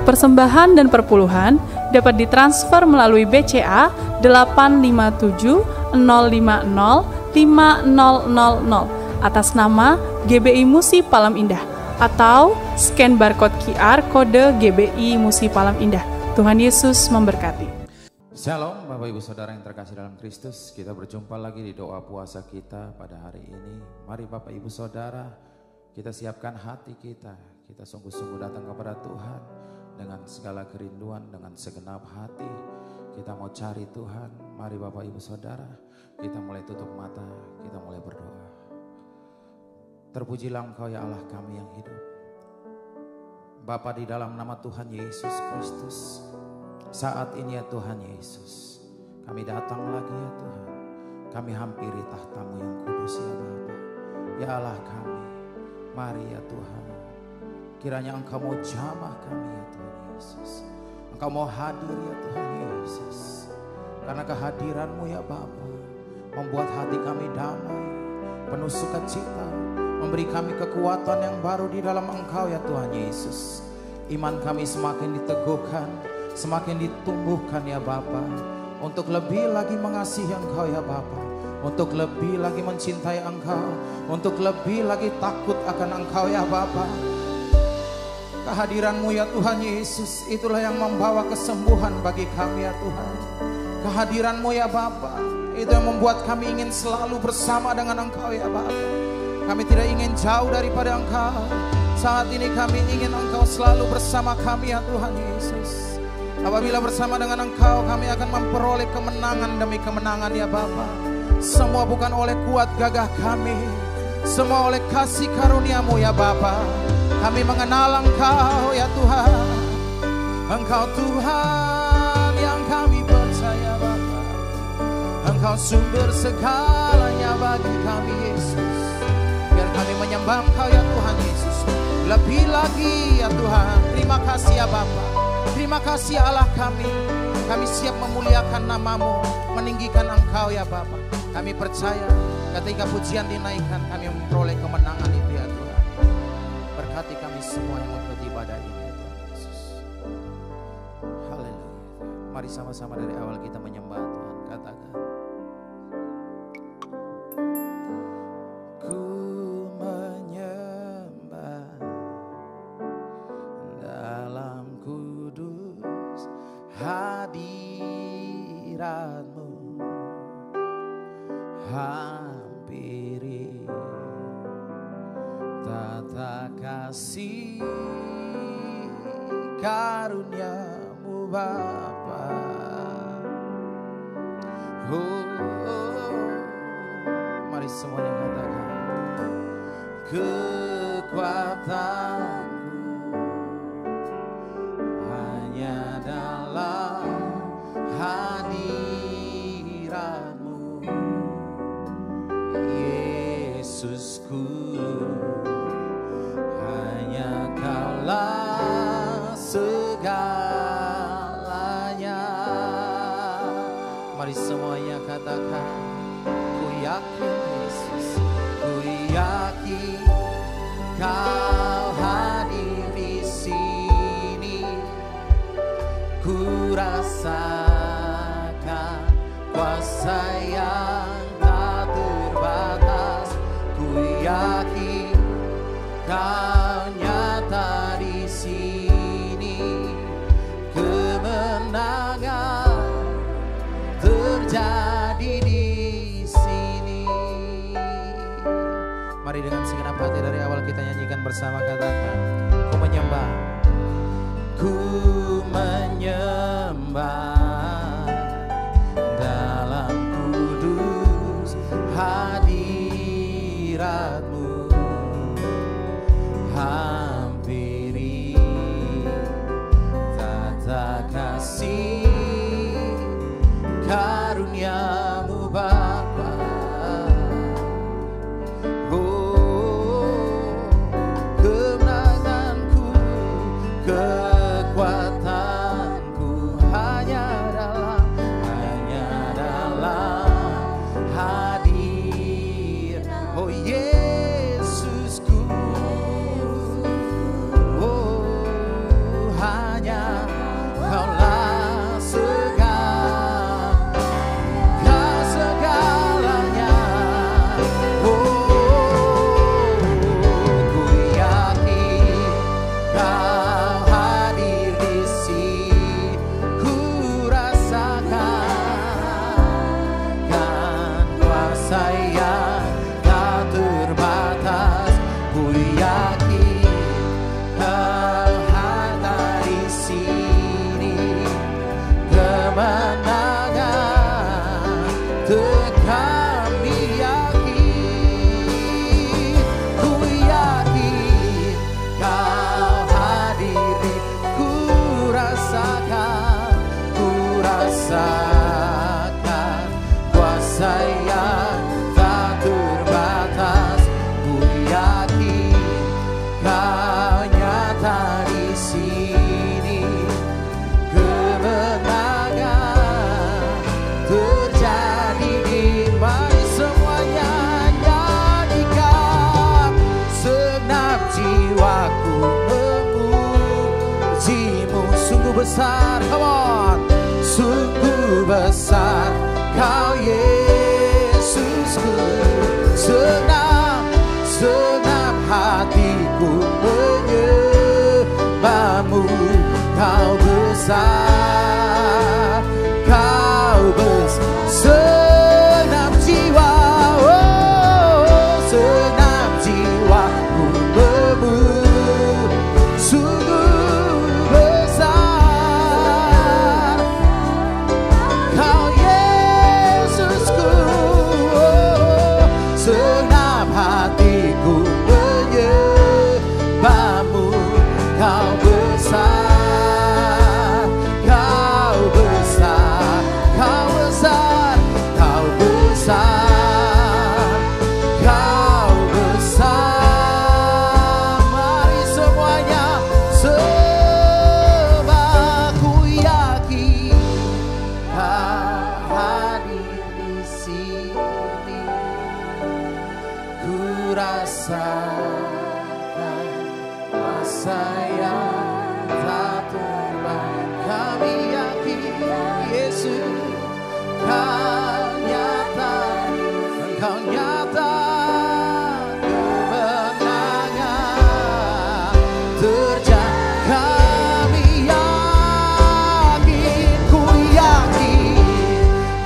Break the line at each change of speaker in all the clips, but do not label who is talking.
Persembahan dan perpuluhan dapat ditransfer melalui BCA 857 050 5000 atas nama GBI Musi Palam Indah atau scan barcode QR kode GBI Musi Palam Indah. Tuhan Yesus memberkati.
Shalom Bapak Ibu Saudara yang terkasih dalam Kristus. Kita berjumpa lagi di doa puasa kita pada hari ini. Mari Bapak Ibu Saudara, kita siapkan hati kita. Kita sungguh-sungguh datang kepada Tuhan dengan segala kerinduan, dengan segenap hati. Kita mau cari Tuhan. Mari Bapak Ibu Saudara, kita mulai tutup mata, kita mulai berdoa. Terpujilah Engkau ya Allah kami yang hidup. Bapa, di dalam nama Tuhan Yesus Kristus, saat ini ya Tuhan Yesus, kami datang lagi ya Tuhan. Kami hampiri tahta-Mu yang kudus ya Bapa. Ya Allah kami, mari ya Tuhan, kiranya Engkau mau jamah kami ya Tuhan Yesus. Engkau mau hadir ya Tuhan Yesus. Karena kehadiran-Mu ya Bapa membuat hati kami damai, penuh sukacita, memberi kami kekuatan yang baru di dalam Engkau ya Tuhan Yesus. Iman kami semakin diteguhkan, semakin ditumbuhkan ya Bapa, untuk lebih lagi mengasihi Engkau ya Bapa, untuk lebih lagi mencintai Engkau, untuk lebih lagi takut akan Engkau ya Bapa. Kehadiran-Mu ya Tuhan Yesus, itulah yang membawa kesembuhan bagi kami ya Tuhan. Kehadiran-Mu ya Bapa, itu yang membuat kami ingin selalu bersama dengan Engkau ya Bapa. Kami tidak ingin jauh daripada Engkau. Saat ini kami ingin Engkau selalu bersama kami ya Tuhan Yesus. Apabila bersama dengan Engkau, kami akan memperoleh kemenangan demi kemenangan ya Bapa. Semua bukan oleh kuat gagah kami, semua oleh kasih karunia-Mu ya Bapa. Kami mengenal Engkau ya Tuhan. Engkau Tuhan yang kami percaya Bapa. Engkau sumber segalanya bagi kami Yesus. Biar kami menyembah Engkau ya Tuhan Yesus lebih lagi ya Tuhan. Terima kasih ya Bapa. Terima kasih Allah kami. Kami siap memuliakan nama-Mu, meninggikan Engkau ya Bapa. Kami percaya ketika pujian dinaikkan, kami memperoleh kemenangan itu ya Tuhan. Berkati kami semua yang mengikuti ibadah ini ya Tuhan Yesus. Haleluya. Mari sama-sama dari awal kita menyembah Tuhan. Katakan, ku menyembah dalam kudus hadirat-Mu, hampiri tata kasih karunia-Mu Bapa. Mari semuanya katakan, kekuatanku hanya dalam hadirat-Mu, Yesusku. Hanya Kaulah segalanya. Mari semuanya katakan, ku yakin Yesus, ku yakin Kau hadir di sini. Ku rasakan kuasa yang tak terbatas. Ku yakin Kau nyata di sini. Kemenangan terjadi di sini. Mari dengan segenap hati dari awal kita nyanyikan bersama, katakan, ku menyembah, ku menyembah dalam kudus hadirat-Mu, hampiri tata kasih karunia-Mu Bapa. Kemenanganku, kekuatanku hanya dalam hadir. Oh Yesusku, oh hanya besar, come on. Sungguh besar Kau Yesusku. Senang hatiku menyembahmu. Kau besar, Kau besar. Senang jiwa, oh, senang jiwaku memuji. Sungguh besar Kau Yesusku. Oh, senang hatiku menyembahmu. Kau besar, Kau besar, Kau besar, Kau besar, Kau besar. Mari semuanya sebab ku yakin Kau hadir di sini. Ku rasakan masa yang tak terbang. Kami yakin Yesus Kau nyata, Engkau nyata kemenangan terjadi. Kami yakin, ku yakin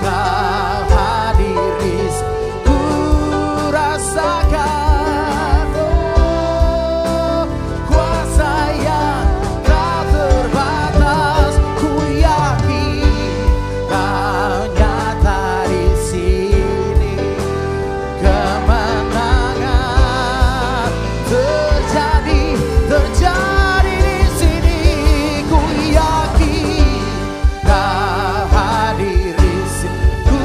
Kau hadir di sini. Ku rasakan kuasa yang tak terbatas. Ku yakin Kau nyata di sini. Kemenangan terjadi di sini. Ku yakin Kau hadir di sini. Ku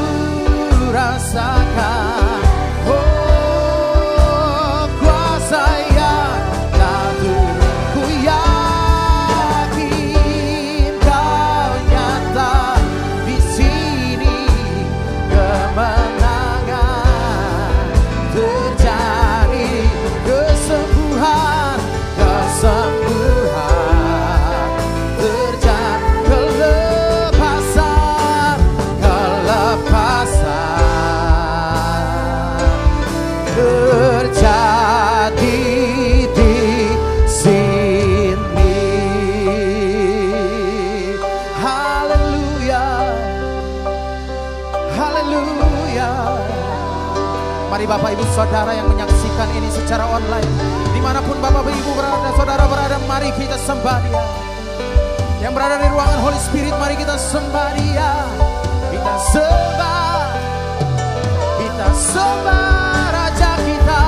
rasakan kuasa yang tak terbatas. Ku yakin Kau nyata di sini. Kemenangan terjadi, kesembuhan terjadi, kelepasan terjadi di sini. Haleluya, haleluya. Mari Bapak Ibu Saudara yang menyaksikan ini secara online, dimanapun Bapak Ibu berada, Saudara berada, mari kita sembah Dia. Yang berada di ruangan Holy Spirit, mari kita sembah Dia. Kita sembah Raja kita,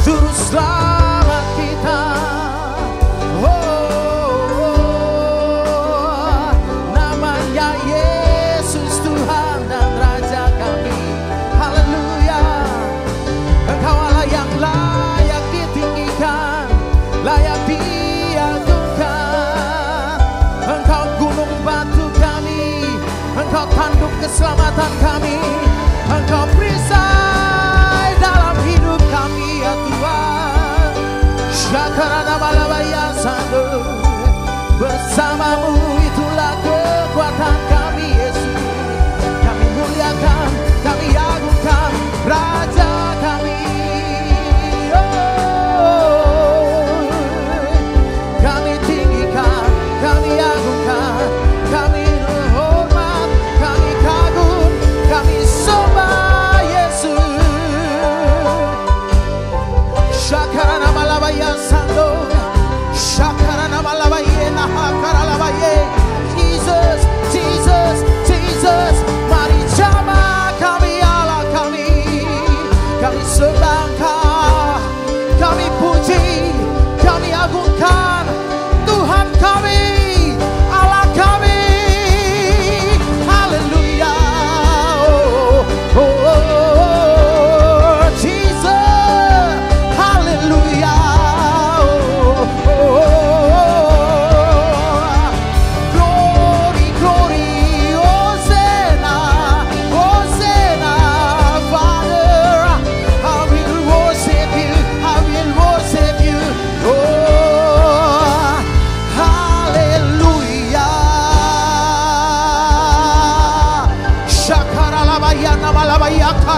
Juru Selamat kita. Oh, namanya Yesus, Tuhan dan Raja kami. Haleluya. Engkau Allah yang layak ditinggikan, layak diagungkan. Engkau gunung batu kami, Engkau tanduk keselamatan kami. Engkau perisai dalam hidup kami ya Tuhan. Syakarana malabaya sandu, bersamamu itulah kekuatan kami Yesus. Kami muliakan, kami agungkan Raja kami. Oh, kami tinggikan, kami agungkan, kami hormat, kami kagum, kami sembah Yesus. Syakarana malabaya sando, syakarana malabaya nahakaralabaye.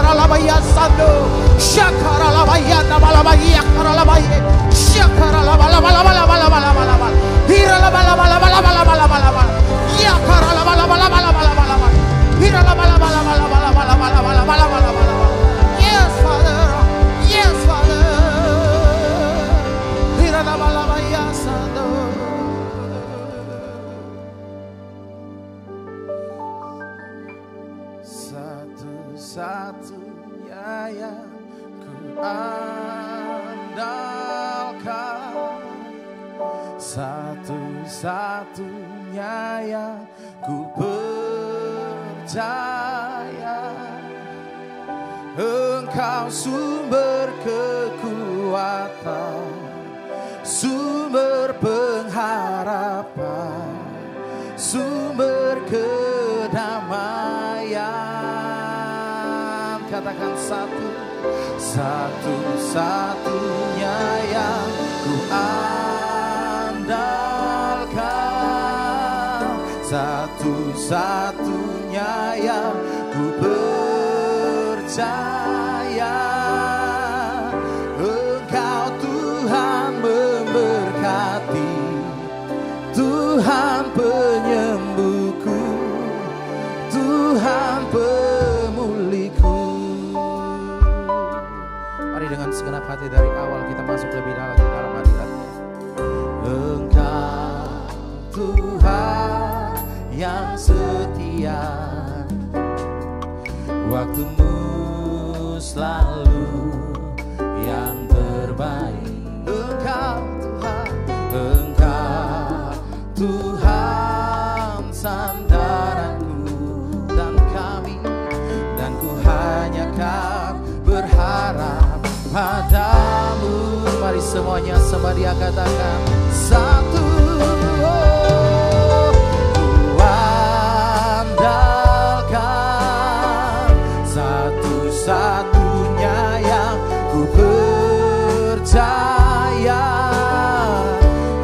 Shakaralabaya Sando, Shakaralabaya Nabalabaya Karalabaya, Shakaralabalabalabalabalabalabala, Hiralabalabalabalabalabalabala, Yakaralabalabalabalabalabalabala, Hiralabalabalabalabalabalabala. Yes, Father. Yes, Father. Hiralabalabaya Sando. Satu-satunya yang ku andalkan, satu-satunya yang ku percaya, Engkau sumber kekuatan, sumber pengharapan, sumber kedamaian. Katakan satu-satunya yang ku andalkan, satu-satunya yang ku percaya, Engkau Tuhan memberkati, Tuhan penyembuhku, Tuhan pemulihku. Mari dengan segenap hati dari awal kita masuk lebih dalam di dalam hadirat-Nya. Engkau Tuhan yang setia, waktumu selalu yang terbaik. Engkau Tuhan, Engkau Tuhan sandaranku dan kami, dan ku hanya kan berharap padamu. Mari semuanya sembah Dia, katakan satu. Satu-satunya yang ku percaya,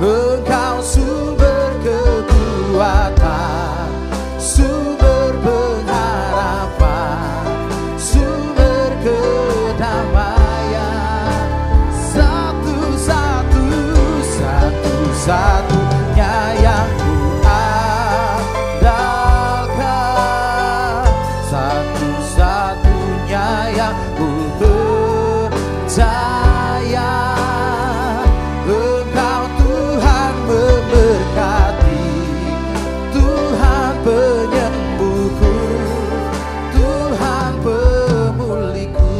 Engkau sumber kekuatan, sumber pengharapan, sumber kedamaian. Satu-satunya yang ku andalkan, satu-satunya yang ku percaya, Engkau Tuhan memberkati, Tuhan penyembuhku, Tuhan pemulihku.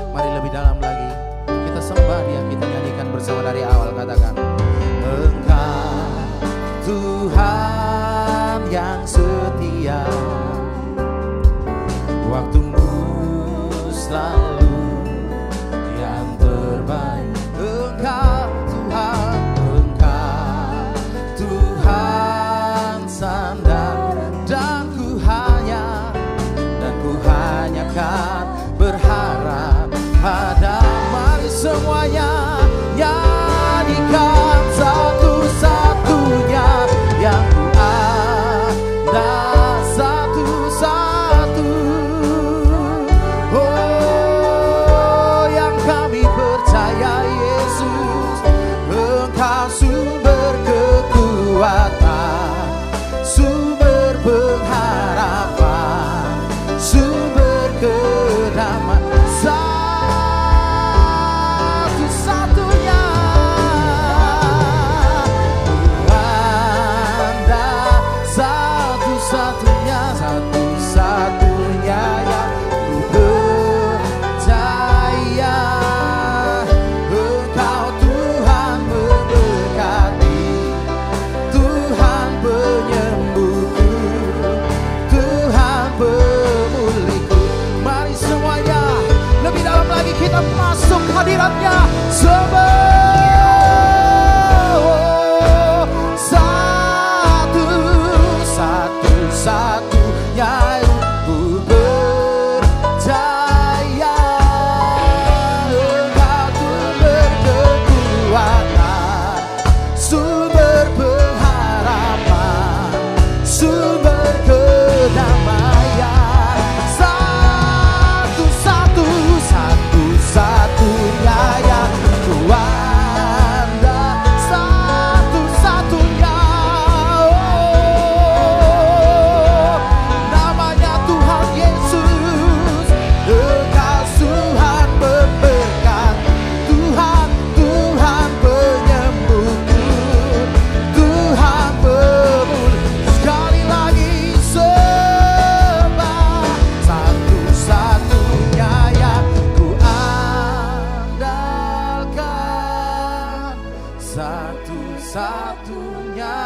Mari lebih dalam lagi kita sembah Dia, kita nyanyikan bersama dari awal, katakan Engkau Tuhan yang setia, waktumu selalu yang terbaik. Engkau Tuhan, Engkau Tuhan sandar, dan ku hanya kan berharap pada. Mari semuanya nyanyikan satu-satunya yang ku andalkan, satu-satu. Oh,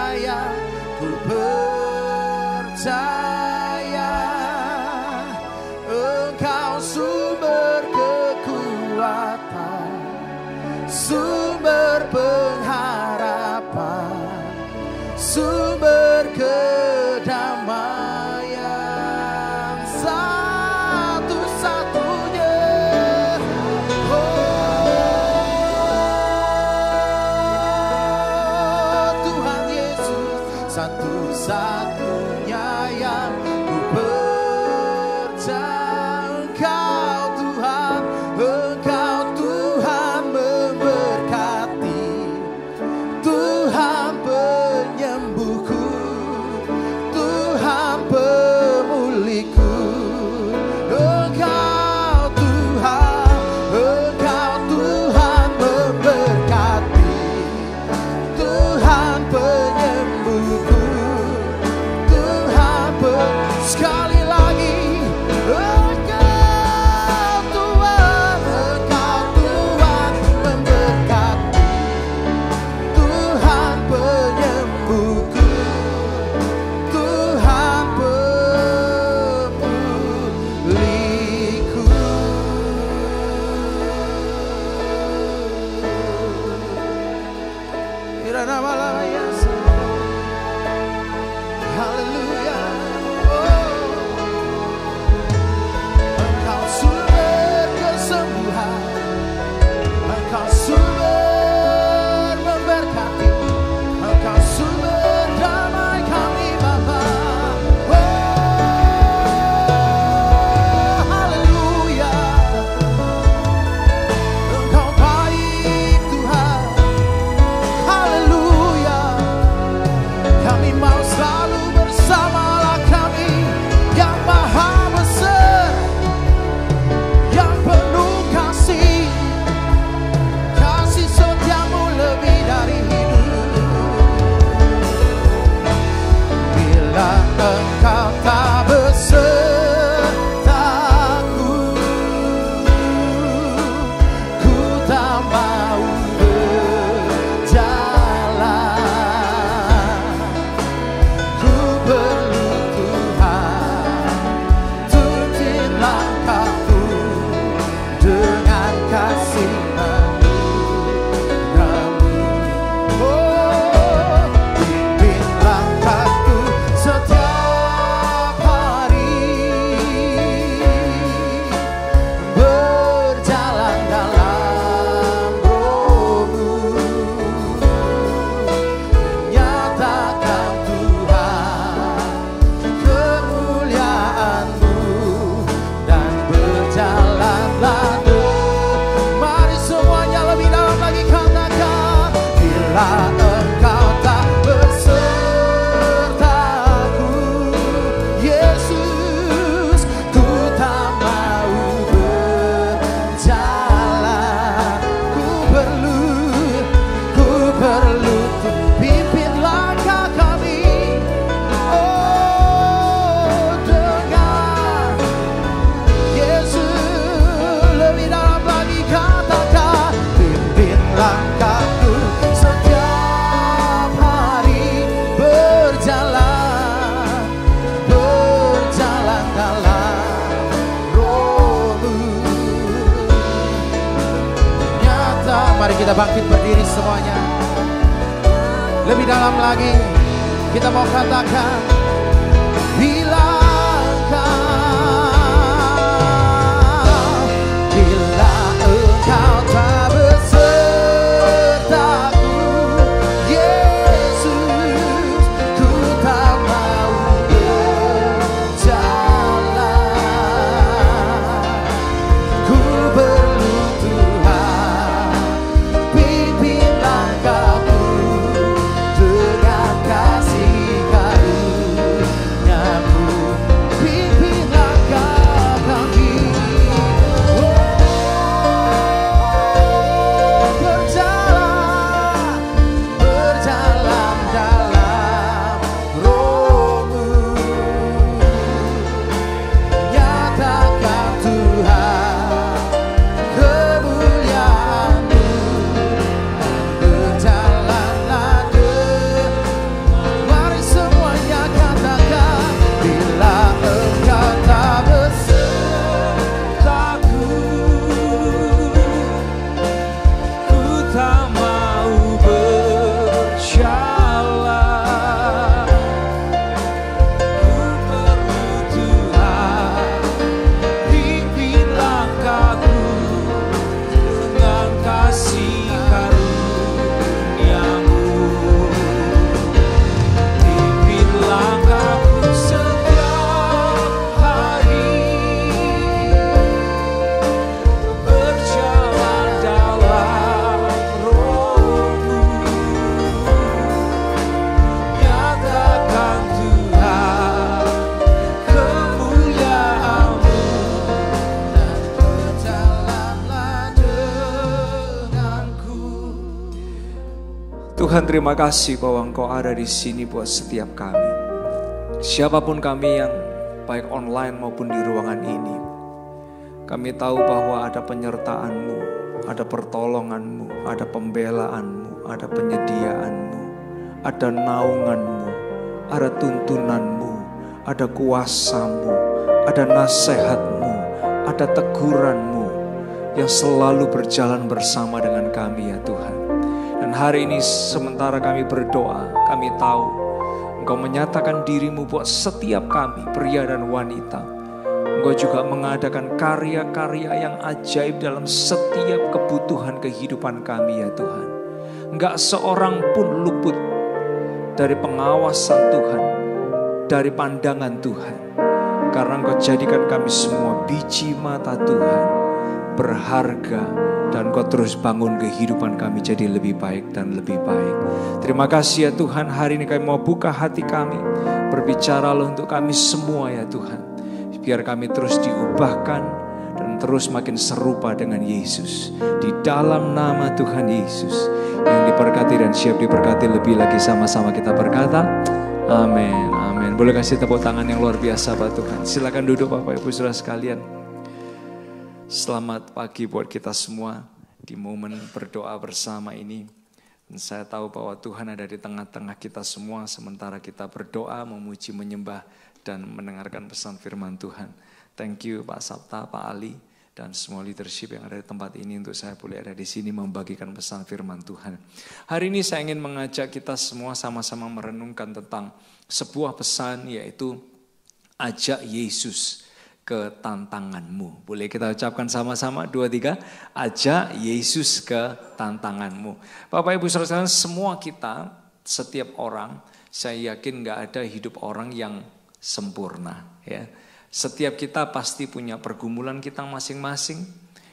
sayang, ku percaya Engkau sumber kekuatan, sumber pengharapan, sumber kedamaian satu-satunya. Oh Tuhan Yesus, satu-satunya yang ku percaya. Engkau Tuhan, Engkau Tuhan memberkati, Tuhan penyembuhku, Tuhan pemulihku. Engkau Tuhan memberkati, Tuhan penyembuhku, Tuhan sekali lagi. Mari kita bangkit berdiri semuanya. Lebih dalam lagi kita mau katakan, bila engkau tak besertaku, Yesus, ku tak mau berjalan. Ku perlu Tuhan, pimpin langkahku dengan kasih karunia-Mu.
Tuhan, terima kasih bahwa Engkau ada di sini buat setiap kami. Siapapun kami yang baik online maupun di ruangan ini, kami tahu bahwa ada penyertaan-Mu, ada pertolongan-Mu, ada pembelaan-Mu, ada penyediaan-Mu, ada naungan-Mu, ada tuntunan-Mu, ada kuasa-Mu, ada nasihat-Mu, ada teguran-Mu yang selalu berjalan bersama dengan kami ya Tuhan. Dan hari ini sementara kami berdoa, kami tahu Engkau menyatakan diri-Mu buat setiap kami, pria dan wanita. Engkau juga mengadakan karya-karya yang ajaib dalam setiap kebutuhan kehidupan kami ya Tuhan. Enggak seorang pun luput dari pengawasan Tuhan, dari pandangan Tuhan. Karena Engkau jadikan kami semua biji mata Tuhan, berharga, dan Kau terus bangun kehidupan kami jadi lebih baik dan lebih baik. Terima kasih ya Tuhan, hari ini kami mau buka hati kami, berbicaralah untuk kami semua ya Tuhan. Biar kami terus diubahkan dan terus makin serupa dengan Yesus. Di dalam nama Tuhan Yesus, yang diberkati dan siap diberkati lebih lagi, sama-sama kita berkata, amin, amin. Boleh kasih tepuk tangan yang luar biasa Pak Tuhan. Silakan duduk Bapak Ibu Saudara sekalian. Selamat pagi buat kita semua di momen berdoa bersama ini. Dan saya tahu bahwa Tuhan ada di tengah-tengah kita semua sementara kita berdoa, memuji, menyembah, dan mendengarkan pesan firman Tuhan. Thank you Pak Sabta, Pak Ali, dan semua leadership yang ada di tempat ini untuk saya boleh ada di sini membagikan pesan firman Tuhan. Hari ini saya ingin mengajak kita semua sama-sama merenungkan tentang sebuah pesan, yaitu ajak Yesus ke tantanganmu. Boleh kita ucapkan sama-sama 2, 3, ajak Yesus ke tantanganmu. Bapak Ibu Saudara, semua kita, setiap orang, saya yakin gak ada hidup orang yang sempurna ya. Setiap kita pasti punya pergumulan kita masing-masing,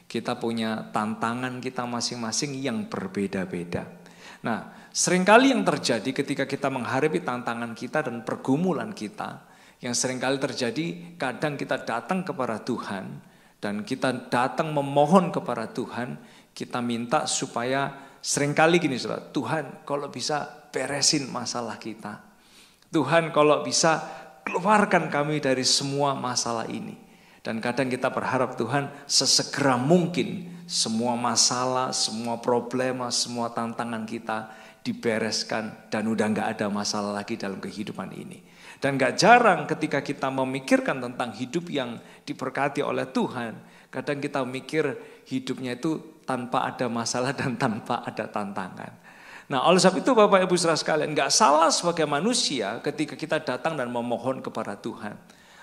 kita punya tantangan kita masing-masing yang berbeda-beda. Nah, seringkali yang terjadi ketika kita menghadapi tantangan kita dan pergumulan kita, yang seringkali terjadi, kadang kita datang kepada Tuhan dan kita datang memohon kepada Tuhan, kita minta supaya seringkali gini saudara, Tuhan kalau bisa beresin masalah kita. Tuhan kalau bisa keluarkan kami dari semua masalah ini. Dan kadang kita berharap Tuhan sesegera mungkin semua masalah, semua problema, semua tantangan kita dibereskan dan udah gak ada masalah lagi dalam kehidupan ini. Dan gak jarang ketika kita memikirkan tentang hidup yang diberkati oleh Tuhan, kadang kita mikir hidupnya itu tanpa ada masalah dan tanpa ada tantangan. Nah oleh sebab itu Bapak Ibu Saudara sekalian, gak salah sebagai manusia ketika kita datang dan memohon kepada Tuhan.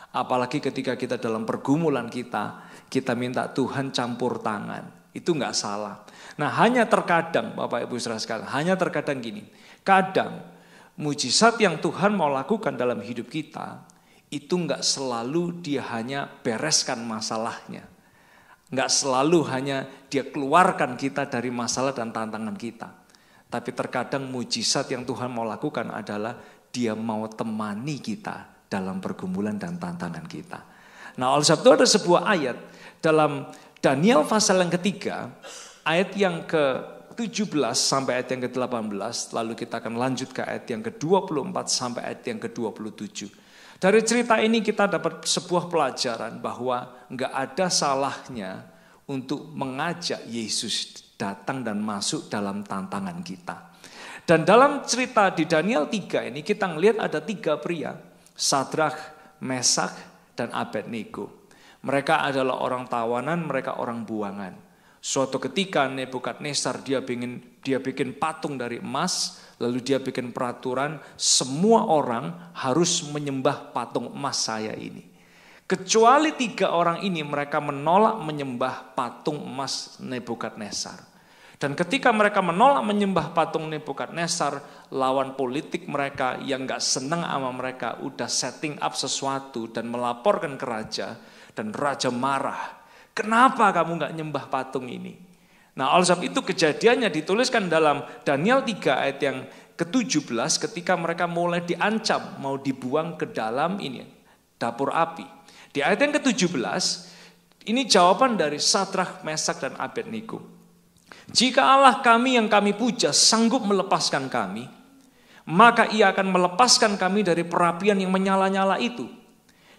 Apalagi ketika kita dalam pergumulan kita minta Tuhan campur tangan. Itu gak salah. Nah hanya terkadang Bapak Ibu Saudara sekalian, hanya terkadang gini, kadang mujizat yang Tuhan mau lakukan dalam hidup kita, itu enggak selalu dia hanya bereskan masalahnya. Enggak selalu hanya dia keluarkan kita dari masalah dan tantangan kita. Tapi terkadang mujizat yang Tuhan mau lakukan adalah dia mau temani kita dalam pergumulan dan tantangan kita. Nah oleh sebab itu ada sebuah ayat dalam Daniel pasal yang ketiga, ayat yang ke-17 sampai ayat yang ke-18, lalu kita akan lanjut ke ayat yang ke-24 sampai ayat yang ke-27. Dari cerita ini kita dapat sebuah pelajaran bahwa enggak ada salahnya untuk mengajak Yesus datang dan masuk dalam tantangan kita. Dan dalam cerita di Daniel 3 ini kita ngelihat ada 3 pria, Sadrak, Mesak, dan Abednego. Mereka adalah orang tawanan, mereka orang buangan. Suatu ketika Nebukadnezar dia bikin patung dari emas, lalu dia bikin peraturan semua orang harus menyembah patung emas saya ini. Kecuali 3 orang ini mereka menolak menyembah patung emas Nebukadnezar. Dan ketika mereka menolak menyembah patung Nebukadnezar, lawan politik mereka yang gak senang sama mereka udah setting up sesuatu dan melaporkan ke raja, dan raja marah. Kenapa kamu gak nyembah patung ini? Nah oleh sebab itu kejadiannya dituliskan dalam Daniel 3 ayat yang ke-17 ketika mereka mulai diancam mau dibuang ke dalam ini dapur api. Di ayat yang ke-17 ini jawaban dari Sadrak, Mesak, dan Abednego. Jika Allah kami yang kami puja sanggup melepaskan kami, maka Ia akan melepaskan kami dari perapian yang menyala-nyala itu.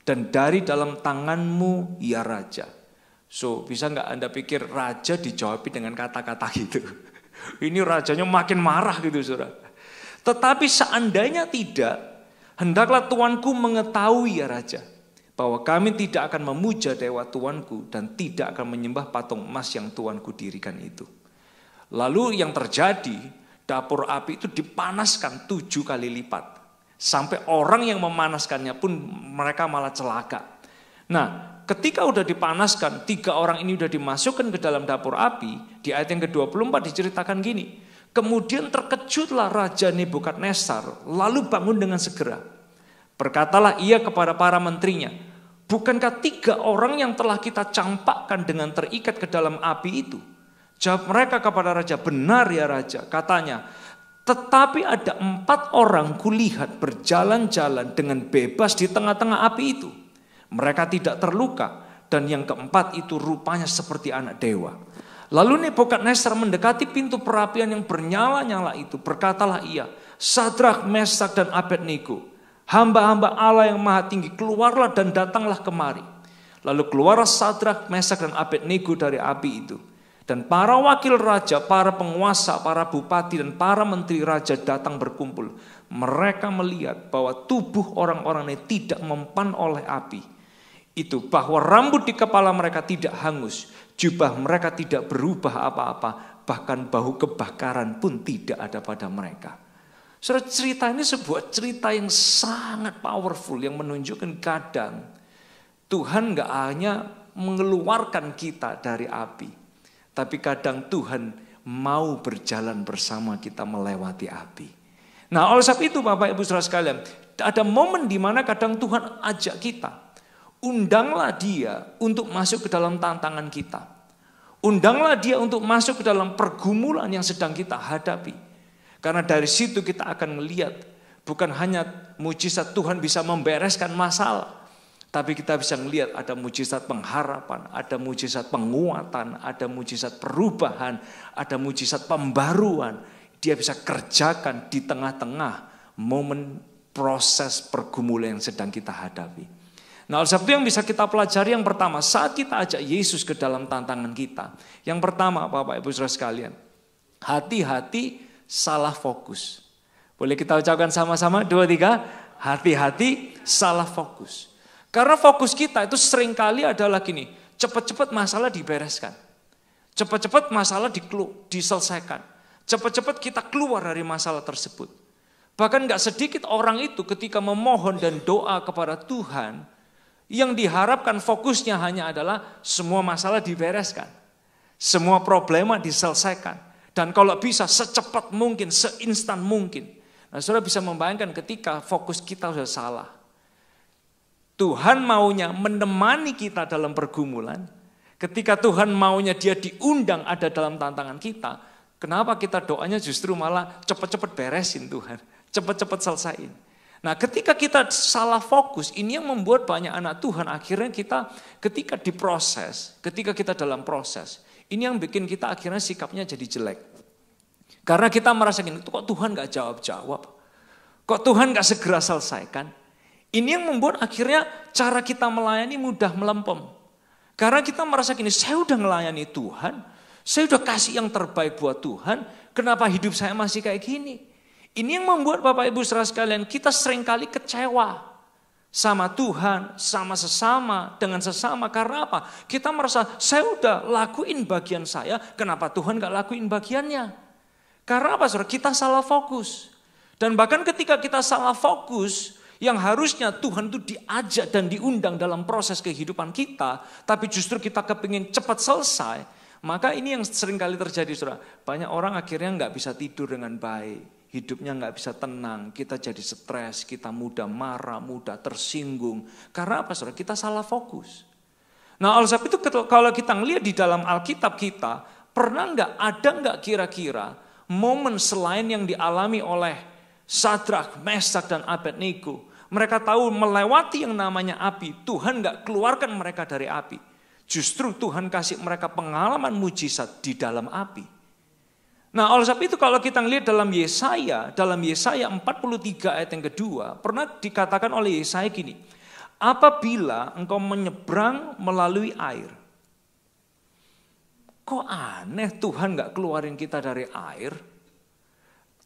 Dan dari dalam tanganmu ya Raja. So, bisa nggak Anda pikir raja dijawab dengan kata-kata gitu? Ini rajanya makin marah gitu, saudara. Tetapi seandainya tidak, hendaklah Tuanku mengetahui ya Raja, bahwa kami tidak akan memuja dewa Tuanku dan tidak akan menyembah patung emas yang Tuanku dirikan itu. Lalu yang terjadi, dapur api itu dipanaskan 7 kali lipat. Sampai orang yang memanaskannya pun mereka malah celaka. Nah, ketika udah dipanaskan, 3 orang ini udah dimasukkan ke dalam dapur api. Di ayat yang ke-24 diceritakan gini. Kemudian terkejutlah Raja Nebukadnezar, lalu bangun dengan segera. Berkatalah ia kepada para menterinya, bukankah 3 orang yang telah kita campakkan dengan terikat ke dalam api itu? Jawab mereka kepada Raja, benar ya Raja. Katanya, tetapi ada 4 orang kulihat berjalan-jalan dengan bebas di tengah-tengah api itu. Mereka tidak terluka, dan yang keempat itu rupanya seperti anak dewa. Lalu Nebukadnezar mendekati pintu perapian yang bernyala-nyala itu. Berkatalah ia, Sadrak, Mesak, dan Abednego, hamba-hamba Allah yang maha tinggi, keluarlah dan datanglah kemari. Lalu keluarlah Sadrak, Mesak, dan Abednego dari api itu. Dan para wakil raja, para penguasa, para bupati, dan para menteri raja datang berkumpul. Mereka melihat bahwa tubuh orang-orang ini tidak mempan oleh api. Itu bahwa rambut di kepala mereka tidak hangus, jubah mereka tidak berubah apa-apa, bahkan bau kebakaran pun tidak ada pada mereka. Saudara, cerita ini sebuah cerita yang sangat powerful yang menunjukkan kadang Tuhan gak hanya mengeluarkan kita dari api, tapi kadang Tuhan mau berjalan bersama kita melewati api. Nah, oleh sebab itu Bapak Ibu Saudara sekalian, ada momen di mana kadang Tuhan ajak kita. Undanglah dia untuk masuk ke dalam tantangan kita. Undanglah dia untuk masuk ke dalam pergumulan yang sedang kita hadapi. Karena dari situ kita akan melihat bukan hanya mujizat Tuhan bisa membereskan masalah. Tapi kita bisa melihat ada mujizat pengharapan, ada mujizat penguatan, ada mujizat perubahan, ada mujizat pembaruan. Dia bisa kerjakan di tengah-tengah momen proses pergumulan yang sedang kita hadapi. Nah, oleh sebab itu yang bisa kita pelajari yang pertama, saat kita ajak Yesus ke dalam tantangan kita. Yang pertama, Bapak Ibu Saudara sekalian, hati-hati salah fokus. Boleh kita ucapkan sama-sama, 2, 3, hati-hati salah fokus. Karena fokus kita itu seringkali adalah gini, cepat-cepat masalah dibereskan. Cepat-cepat masalah diselesaikan. Cepat-cepat kita keluar dari masalah tersebut. Bahkan gak sedikit orang itu ketika memohon dan doa kepada Tuhan, yang diharapkan fokusnya hanya adalah semua masalah dibereskan. Semua problema diselesaikan. Dan kalau bisa secepat mungkin, seinstan mungkin. Nah, saudara bisa membayangkan ketika fokus kita sudah salah. Tuhan maunya menemani kita dalam pergumulan. Ketika Tuhan maunya dia diundang ada dalam tantangan kita. Kenapa kita doanya justru malah cepat-cepat beresin Tuhan. Cepat-cepat selesaiin. Nah, ketika kita salah fokus, ini yang membuat banyak anak Tuhan akhirnya kita ketika diproses, ketika kita dalam proses, ini yang bikin kita akhirnya sikapnya jadi jelek. Karena kita merasa gini, kok Tuhan gak jawab-jawab? Kok Tuhan gak segera selesaikan? Ini yang membuat akhirnya cara kita melayani mudah melempem. Karena kita merasa gini, saya udah melayani Tuhan, saya udah kasih yang terbaik buat Tuhan, kenapa hidup saya masih kayak gini? Ini yang membuat Bapak Ibu Saudara sekalian kita seringkali kecewa sama Tuhan, sama sesama, dengan sesama. Karena apa? Kita merasa saya udah lakuin bagian saya, kenapa Tuhan gak lakuin bagiannya? Karena apa saudara? Kita salah fokus. Dan bahkan ketika kita salah fokus, yang harusnya Tuhan itu diajak dan diundang dalam proses kehidupan kita, tapi justru kita kepingin cepat selesai, maka ini yang seringkali terjadi saudara. Banyak orang akhirnya gak bisa tidur dengan baik. Hidupnya gak bisa tenang, kita jadi stres, kita mudah marah, mudah tersinggung. Karena apa saudara? Kita salah fokus. Nah, oleh sebab itu kalau kita ngelihat di dalam Alkitab kita, pernah ada gak kira-kira momen selain yang dialami oleh Sadrak, Mesak, dan Abednego. Mereka tahu melewati yang namanya api, Tuhan gak keluarkan mereka dari api. Justru Tuhan kasih mereka pengalaman mujizat di dalam api. Nah, oleh sebab itu kalau kita lihat dalam Yesaya 43 ayat yang kedua, pernah dikatakan oleh Yesaya gini, apabila engkau menyeberang melalui air. Kok aneh Tuhan gak keluarin kita dari air?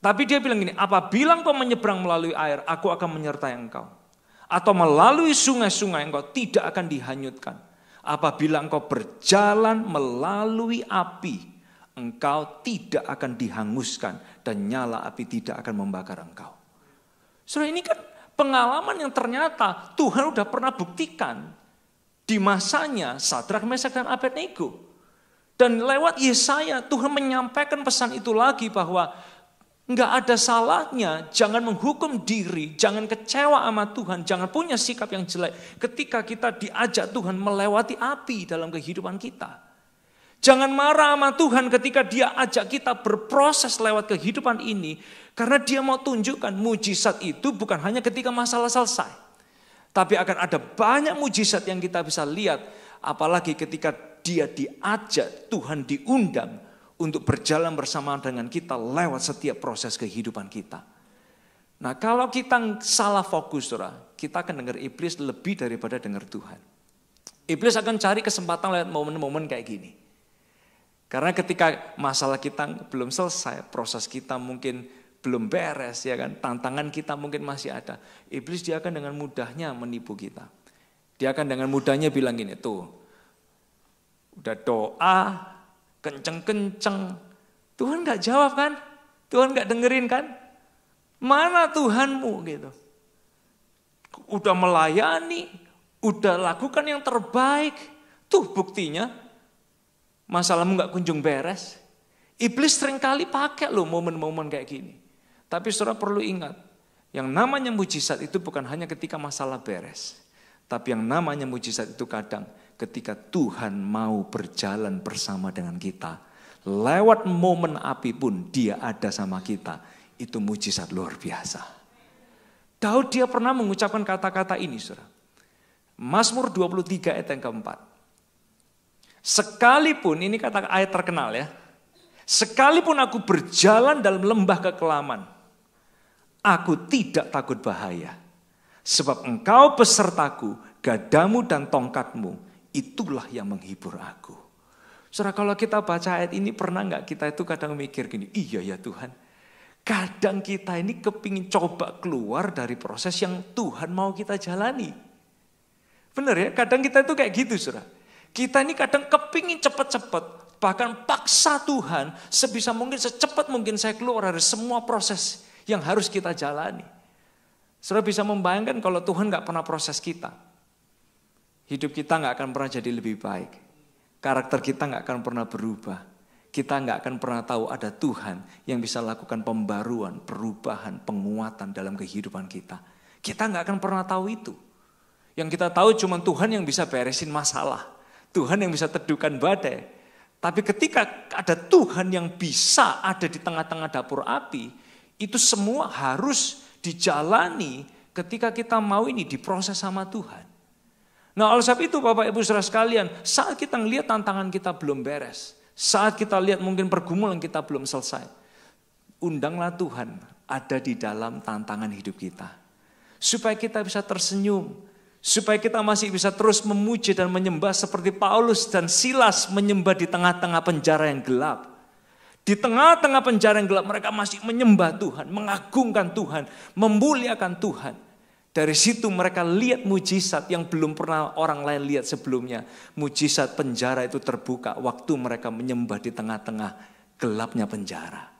Tapi dia bilang gini, apabila engkau menyeberang melalui air, aku akan menyertai engkau. Atau melalui sungai-sungai engkau tidak akan dihanyutkan. Apabila engkau berjalan melalui api, engkau tidak akan dihanguskan dan nyala api tidak akan membakar engkau. Saudara, ini kan pengalaman yang ternyata Tuhan udah pernah buktikan di masanya Sadrak, Mesak dan Abednego. Dan lewat Yesaya Tuhan menyampaikan pesan itu lagi bahwa enggak ada salahnya, jangan menghukum diri, jangan kecewa sama Tuhan, jangan punya sikap yang jelek ketika kita diajak Tuhan melewati api dalam kehidupan kita. Jangan marah sama Tuhan ketika dia ajak kita berproses lewat kehidupan ini. Karena dia mau tunjukkan mujizat itu bukan hanya ketika masalah selesai. Tapi akan ada banyak mujizat yang kita bisa lihat. Apalagi ketika dia diajak, Tuhan diundang untuk berjalan bersama dengan kita lewat setiap proses kehidupan kita. Nah, kalau kita salah fokus, saudara, kita akan dengar iblis lebih daripada dengar Tuhan. Iblis akan cari kesempatan lewat momen-momen kayak gini. Karena ketika masalah kita belum selesai, proses kita mungkin belum beres, ya kan, tantangan kita mungkin masih ada. Iblis dia akan dengan mudahnya menipu kita. Dia akan dengan mudahnya bilang gini, tuh, udah doa, kenceng-kenceng, Tuhan gak jawab kan? Tuhan gak dengerin kan? Mana Tuhanmu gitu? Udah melayani, udah lakukan yang terbaik, tuh buktinya. Masalahmu gak kunjung beres. Iblis seringkali pakai loh momen-momen kayak gini. Tapi saudara perlu ingat, yang namanya mujizat itu bukan hanya ketika masalah beres. Tapi yang namanya mujizat itu kadang ketika Tuhan mau berjalan bersama dengan kita. Lewat momen api pun dia ada sama kita. Itu mujizat luar biasa. Daud dia pernah mengucapkan kata-kata ini, saudara. Mazmur 23 ayat yang keempat. Sekalipun, ini kata ayat terkenal ya. Sekalipun aku berjalan dalam lembah kekelaman, aku tidak takut bahaya. Sebab engkau besertaku, gadamu dan tongkatmu, itulah yang menghibur aku. Saudara, kalau kita baca ayat ini pernah gak kita itu kadang mikir gini, iya ya Tuhan. Kadang kita ini kepingin coba keluar dari proses yang Tuhan mau kita jalani. Benar ya, kadang kita itu kayak gitu saudara. Kita ini kadang kepingin cepat-cepat, bahkan paksa Tuhan sebisa mungkin, secepat mungkin saya keluar dari semua proses yang harus kita jalani. Saudara bisa membayangkan kalau Tuhan gak pernah proses kita. Hidup kita gak akan pernah jadi lebih baik. Karakter kita gak akan pernah berubah. Kita gak akan pernah tahu ada Tuhan yang bisa lakukan pembaruan, perubahan, penguatan dalam kehidupan kita. Kita gak akan pernah tahu itu. Yang kita tahu cuma Tuhan yang bisa beresin masalah. Tuhan yang bisa teduhkan badai. Tapi ketika ada Tuhan yang bisa ada di tengah-tengah dapur api, itu semua harus dijalani ketika kita mau ini diproses sama Tuhan. Nah, oleh sebab itu Bapak Ibu Saudara sekalian, saat kita melihat tantangan kita belum beres, saat kita lihat mungkin pergumulan kita belum selesai, undanglah Tuhan ada di dalam tantangan hidup kita. Supaya kita bisa tersenyum, supaya kita masih bisa terus memuji dan menyembah seperti Paulus dan Silas menyembah di tengah-tengah penjara yang gelap. Di tengah-tengah penjara yang gelap mereka masih menyembah Tuhan, mengagungkan Tuhan, memuliakan Tuhan. Dari situ mereka lihat mujizat yang belum pernah orang lain lihat sebelumnya. Mujizat penjara itu terbuka waktu mereka menyembah di tengah-tengah gelapnya penjara.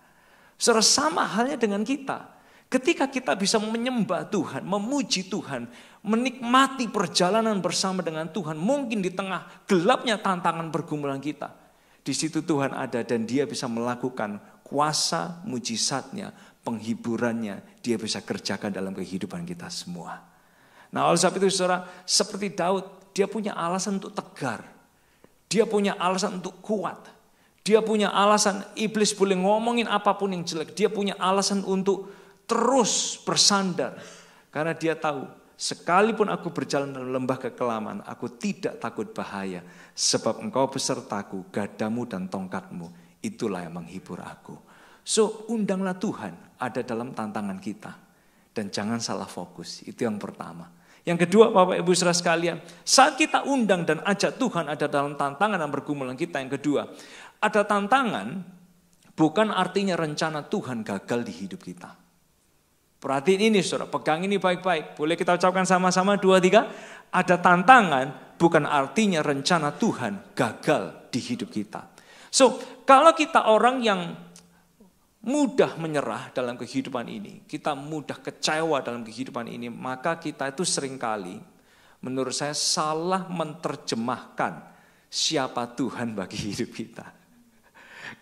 Saudara, sama halnya dengan kita. Ketika kita bisa menyembah Tuhan, memuji Tuhan, menikmati perjalanan bersama dengan Tuhan, mungkin di tengah gelapnya tantangan pergumulan kita, di situ Tuhan ada dan dia bisa melakukan kuasa mujizatnya, penghiburannya, dia bisa kerjakan dalam kehidupan kita semua. Nah, oleh sebab itu saudara, seperti Daud, dia punya alasan untuk tegar, dia punya alasan untuk kuat, dia punya alasan iblis boleh ngomongin apapun yang jelek, dia punya alasan untuk terus bersandar. Karena dia tahu, sekalipun aku berjalan dalam lembah kekelaman, aku tidak takut bahaya. Sebab engkau besertaku, gadamu dan tongkatmu, itulah yang menghibur aku. So, undanglah Tuhan ada dalam tantangan kita. Dan jangan salah fokus, itu yang pertama. Yang kedua, Bapak Ibu Saudara sekalian, saat kita undang dan ajak Tuhan ada dalam tantangan dan pergumulan kita. Yang kedua, ada tantangan bukan artinya rencana Tuhan gagal di hidup kita. Perhatiin ini saudara, pegang ini baik-baik. Boleh kita ucapkan sama-sama 2, 3. Ada tantangan bukan artinya rencana Tuhan gagal di hidup kita. So, kalau kita orang yang mudah menyerah dalam kehidupan ini, kita mudah kecewa dalam kehidupan ini, maka kita itu seringkali menurut saya salah menerjemahkan siapa Tuhan bagi hidup kita.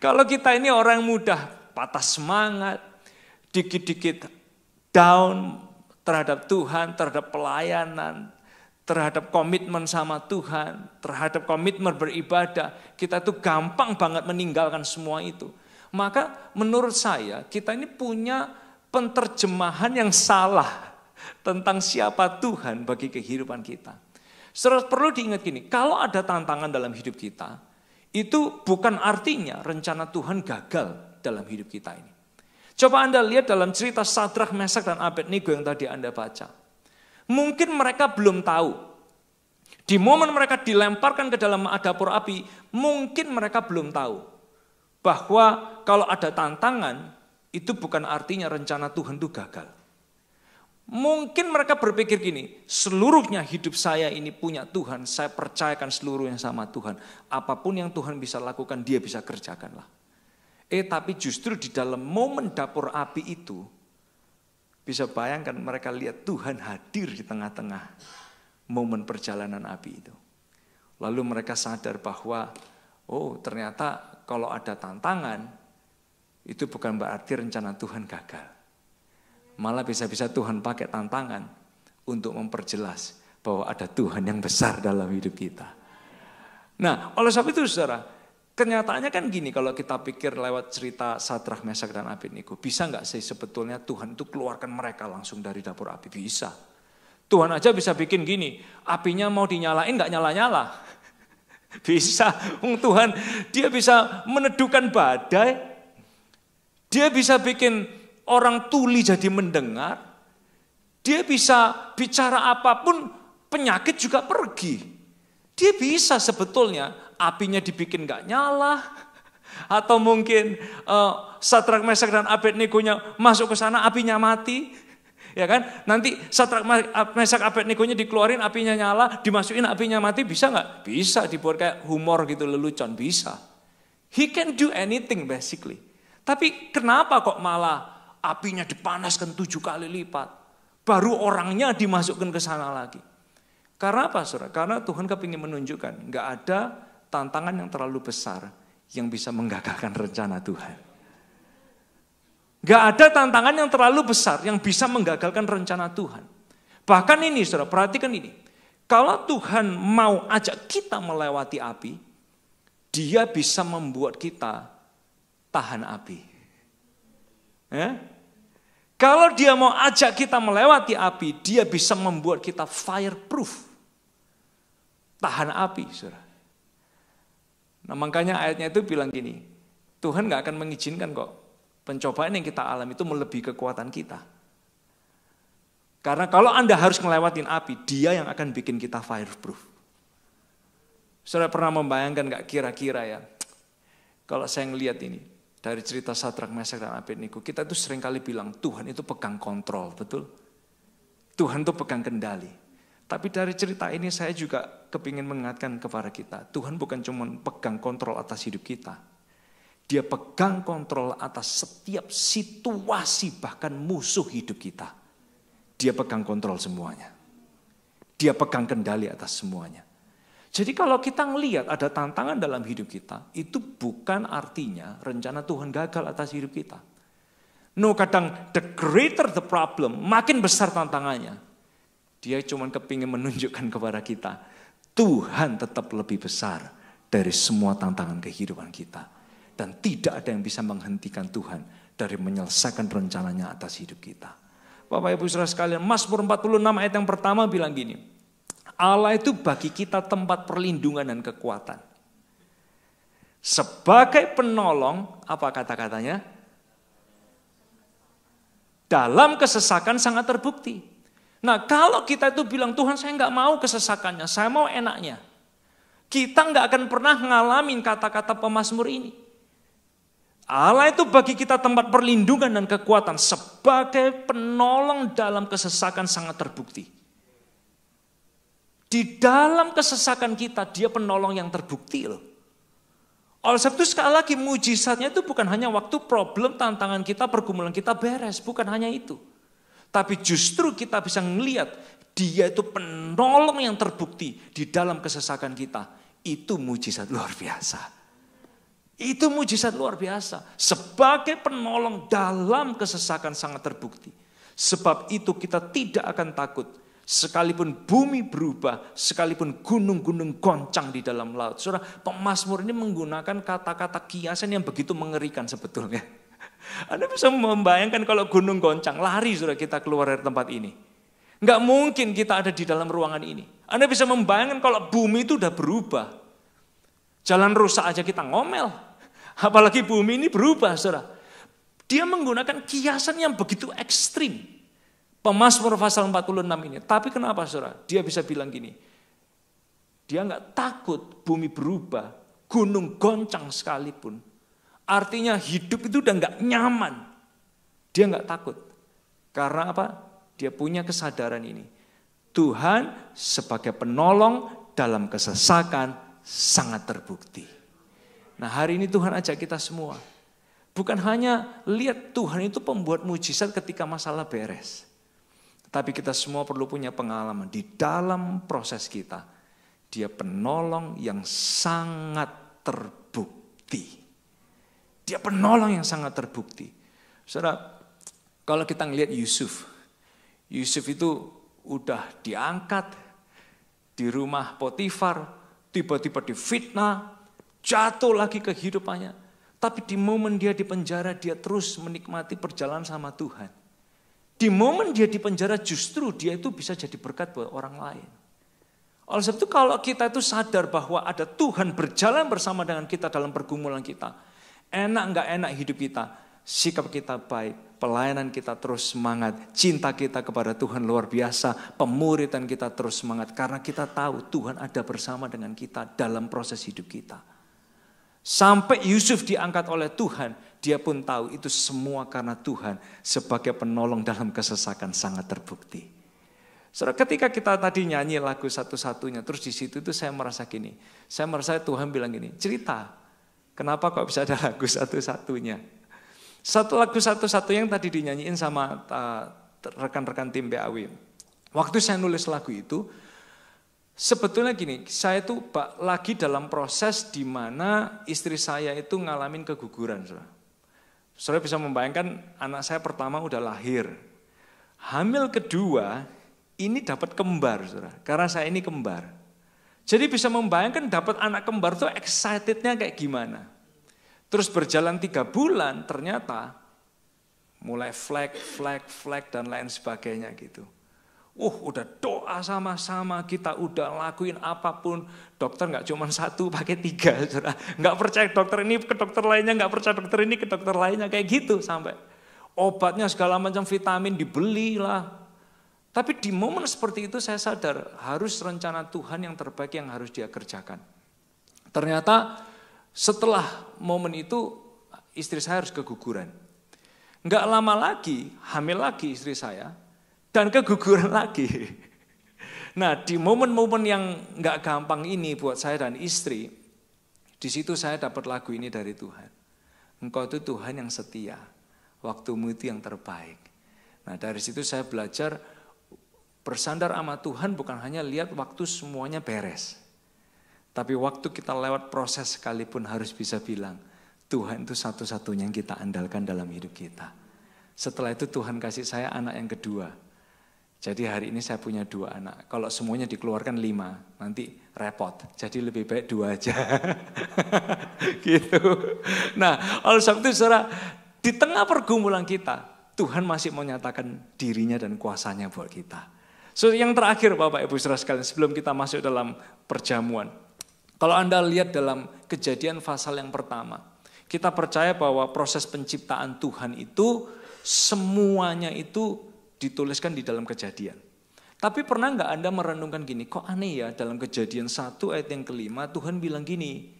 Kalau kita ini orang yang mudah patah semangat, dikit-dikit down terhadap Tuhan, terhadap pelayanan, terhadap komitmen sama Tuhan, terhadap komitmen beribadah, kita tuh gampang banget meninggalkan semua itu. Maka menurut saya kita ini punya penerjemahan yang salah tentang siapa Tuhan bagi kehidupan kita. Saudara perlu diingat gini, kalau ada tantangan dalam hidup kita, itu bukan artinya rencana Tuhan gagal dalam hidup kita ini. Coba Anda lihat dalam cerita Sadrak, Mesak, dan Abednego yang tadi Anda baca. Mungkin mereka belum tahu. Di momen mereka dilemparkan ke dalam dapur api, mungkin mereka belum tahu bahwa kalau ada tantangan, itu bukan artinya rencana Tuhan itu gagal. Mungkin mereka berpikir gini, seluruhnya hidup saya ini punya Tuhan, saya percayakan seluruhnya sama Tuhan. Apapun yang Tuhan bisa lakukan, dia bisa kerjakanlah. Tapi justru di dalam momen dapur api itu, bisa bayangkan mereka lihat Tuhan hadir di tengah-tengah momen perjalanan api itu. Lalu mereka sadar bahwa, oh ternyata kalau ada tantangan, itu bukan berarti rencana Tuhan gagal. Malah bisa-bisa Tuhan pakai tantangan untuk memperjelas bahwa ada Tuhan yang besar dalam hidup kita. Nah, oleh sebab itu saudara, kenyataannya kan gini, kalau kita pikir lewat cerita Sadrak, Mesak, dan Abednego, bisa nggak sih sebetulnya Tuhan itu keluarkan mereka langsung dari dapur api? Bisa. Tuhan aja bisa bikin gini, apinya mau dinyalain nggak nyala-nyala. Bisa, Tuhan dia bisa meneduhkan badai, dia bisa bikin orang tuli jadi mendengar, dia bisa bicara apapun, penyakit juga pergi. Dia bisa sebetulnya apinya dibikin gak nyala, atau mungkin Sadrak, Mesak, dan Abednego-nya masuk ke sana apinya mati. Ya kan? Nanti Sadrak, Mesak, Abednego-nya dikeluarin apinya nyala, dimasukin apinya mati, bisa nggak? Bisa, dibuat kayak humor gitu, lelucon, bisa. He can do anything basically. Tapi kenapa kok malah apinya dipanaskan 7 kali lipat? Baru orangnya dimasukkan ke sana lagi. Karena apa saudara? Karena Tuhan kepingin menunjukkan nggak ada tantangan yang terlalu besar yang bisa menggagalkan rencana Tuhan. Gak ada tantangan yang terlalu besar yang bisa menggagalkan rencana Tuhan. Bahkan ini saudara, perhatikan ini. Kalau Tuhan mau ajak kita melewati api, dia bisa membuat kita tahan api. Kalau dia mau ajak kita melewati api, dia bisa membuat kita fireproof. Tahan api saudara. Nah makanya ayatnya itu bilang gini, Tuhan gak akan mengizinkan kok pencobaan yang kita alami itu melebihi kekuatan kita. Karena kalau Anda harus ngelewatin api, dia yang akan bikin kita fireproof. Saudara pernah membayangkan gak kira-kira ya, kalau saya ngelihat ini, dari cerita Sadrak, Mesak, dan Abednego, kita itu seringkali bilang, Tuhan itu pegang kontrol, betul? Tuhan itu pegang kendali. Tapi dari cerita ini saya juga kepingin mengingatkan kepada kita, Tuhan bukan cuma pegang kontrol atas hidup kita. Dia pegang kontrol atas setiap situasi, bahkan musuh hidup kita. Dia pegang kontrol semuanya. Dia pegang kendali atas semuanya. Jadi kalau kita ngelihat ada tantangan dalam hidup kita, itu bukan artinya rencana Tuhan gagal atas hidup kita. No, kadang the greater the problem, makin besar tantangannya. Dia cuma kepingin menunjukkan kepada kita, Tuhan tetap lebih besar dari semua tantangan kehidupan kita. Dan tidak ada yang bisa menghentikan Tuhan dari menyelesaikan rencananya atas hidup kita. Bapak Ibu Saudara sekalian, Mazmur 46 ayat yang pertama bilang gini, Allah itu bagi kita tempat perlindungan dan kekuatan. Sebagai penolong, apa kata-katanya? dalam kesesakan sangat terbukti. Nah kalau kita itu bilang, Tuhan saya nggak mau kesesakannya, saya mau enaknya. Kita nggak akan pernah ngalamin kata-kata pemazmur ini. Allah itu bagi kita tempat perlindungan dan kekuatan sebagai penolong dalam kesesakan sangat terbukti. Di dalam kesesakan kita, dia penolong yang terbukti loh. Oleh sebab itu sekali lagi mujizatnya itu bukan hanya waktu problem, tantangan kita, pergumulan kita beres. Bukan hanya itu. Tapi justru kita bisa melihat dia itu penolong yang terbukti di dalam kesesakan kita. Itu mujizat luar biasa. Itu mujizat luar biasa. Sebagai penolong dalam kesesakan sangat terbukti. Sebab itu kita tidak akan takut. Sekalipun bumi berubah, sekalipun gunung-gunung goncang di dalam laut. Saudara, pemazmur ini menggunakan kata-kata kiasan yang begitu mengerikan sebetulnya. Anda bisa membayangkan kalau gunung goncang, lari saudara kita keluar dari tempat ini. Enggak mungkin kita ada di dalam ruangan ini. Anda bisa membayangkan kalau bumi itu udah berubah. Jalan rusak aja kita ngomel. Apalagi bumi ini berubah, saudara. Dia menggunakan kiasan yang begitu ekstrim. Pemazmur pasal 46 ini. Tapi kenapa, saudara? Dia bisa bilang gini. Dia nggak takut bumi berubah, gunung goncang sekalipun. Artinya hidup itu udah nggak nyaman. Dia nggak takut. Karena apa? Dia punya kesadaran ini. Tuhan sebagai penolong dalam kesesakan sangat terbukti. Nah hari ini Tuhan ajak kita semua. Bukan hanya lihat Tuhan itu pembuat mujizat ketika masalah beres. Tapi kita semua perlu punya pengalaman di dalam proses kita. Dia penolong yang sangat terbukti. Dia penolong yang sangat terbukti. Saudara, kalau kita ngelihat Yusuf. Yusuf itu udah diangkat di rumah Potifar. Tiba-tiba difitnah. Jatuh lagi kehidupannya. Tapi di momen dia di penjara, dia terus menikmati perjalanan sama Tuhan. Di momen dia di penjara justru dia itu bisa jadi berkat buat orang lain. Oleh sebab itu kalau kita itu sadar bahwa ada Tuhan berjalan bersama dengan kita dalam pergumulan kita. Enak nggak enak hidup kita, sikap kita baik, pelayanan kita terus semangat, cinta kita kepada Tuhan luar biasa, pemuridan kita terus semangat. Karena kita tahu Tuhan ada bersama dengan kita dalam proses hidup kita. Sampai Yusuf diangkat oleh Tuhan, dia pun tahu itu semua karena Tuhan sebagai penolong dalam kesesakan sangat terbukti. Saudara, ketika kita tadi nyanyi lagu satu-satunya, terus di situ itu saya merasa gini, saya merasa Tuhan bilang gini, cerita, kenapa kok bisa ada lagu satu-satunya? Satu lagu satu-satunya yang tadi dinyanyiin sama rekan-rekan tim BAW. Waktu saya nulis lagu itu, sebetulnya gini, saya itu lagi dalam proses di mana istri saya itu ngalamin keguguran. Saudara bisa membayangkan anak saya pertama udah lahir. Hamil kedua ini dapat kembar, saudara. Karena saya ini kembar. Jadi bisa membayangkan dapat anak kembar tuh excitednya kayak gimana. Terus berjalan 3 bulan ternyata mulai flek dan lain sebagainya gitu. Udah doa sama-sama, kita udah lakuin apapun. Dokter gak cuma 1, pakai 3. Saudara. Gak percaya dokter ini ke dokter lainnya, gak percaya dokter ini ke dokter lainnya. Kayak gitu sampai. Obatnya segala macam vitamin dibeli lah. Tapi di momen seperti itu saya sadar harus rencana Tuhan yang terbaik yang harus dia kerjakan. Ternyata setelah momen itu istri saya harus keguguran. Gak lama lagi, hamil lagi istri saya. Dan keguguran lagi. Nah di momen-momen yang gak gampang ini buat saya dan istri, di situ saya dapat lagu ini dari Tuhan. Engkau itu Tuhan yang setia, waktumu itu yang terbaik. Nah dari situ saya belajar bersandar sama Tuhan bukan hanya lihat waktu semuanya beres. Tapi waktu kita lewat proses sekalipun harus bisa bilang, Tuhan itu satu-satunya yang kita andalkan dalam hidup kita. Setelah itu Tuhan kasih saya anak yang kedua. Jadi hari ini saya punya 2 anak. Kalau semuanya dikeluarkan 5, nanti repot. Jadi lebih baik 2 aja. Gitu. Nah, oleh sebab itu saudara, di tengah pergumulan kita, Tuhan masih menyatakan dirinya dan kuasanya buat kita. So, yang terakhir Bapak Ibu Saudara sekalian, sebelum kita masuk dalam perjamuan. Kalau Anda lihat dalam Kejadian pasal yang pertama, kita percaya bahwa proses penciptaan Tuhan itu semuanya itu dituliskan di dalam Kejadian. Tapi pernah nggak Anda merenungkan gini, kok aneh ya dalam Kejadian 1 ayat yang ke-5 Tuhan bilang gini,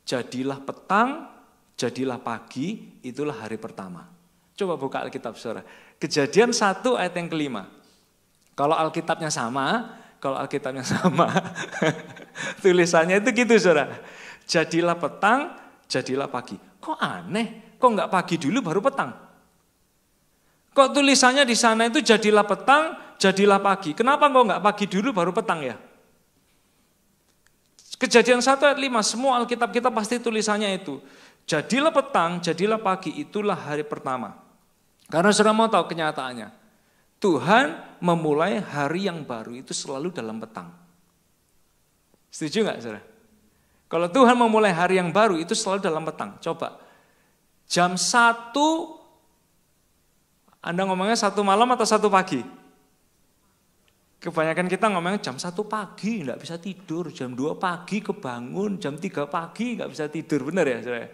jadilah petang, jadilah pagi, itulah hari pertama. Coba buka Alkitab saudara. Kejadian 1 ayat yang ke-5. Kalau Alkitabnya sama, tulisannya itu gitu saudara. Jadilah petang, jadilah pagi. Kok aneh? Kok nggak pagi dulu baru petang? Kok tulisannya di sana itu jadilah petang, jadilah pagi. Kenapa kok nggak pagi dulu baru petang ya? Kejadian 1 ayat 5, semua Alkitab kita pasti tulisannya itu. Jadilah petang, jadilah pagi, itulah hari pertama. Karena saudara mau tahu kenyataannya. Tuhan memulai hari yang baru itu selalu dalam petang. Setuju nggak saudara? Kalau Tuhan memulai hari yang baru itu selalu dalam petang. Coba, jam 1, Anda ngomongnya 1 malam atau 1 pagi? Kebanyakan kita ngomongnya jam 1 pagi nggak bisa tidur, jam 2 pagi kebangun, jam 3 pagi nggak bisa tidur, benar ya saudara?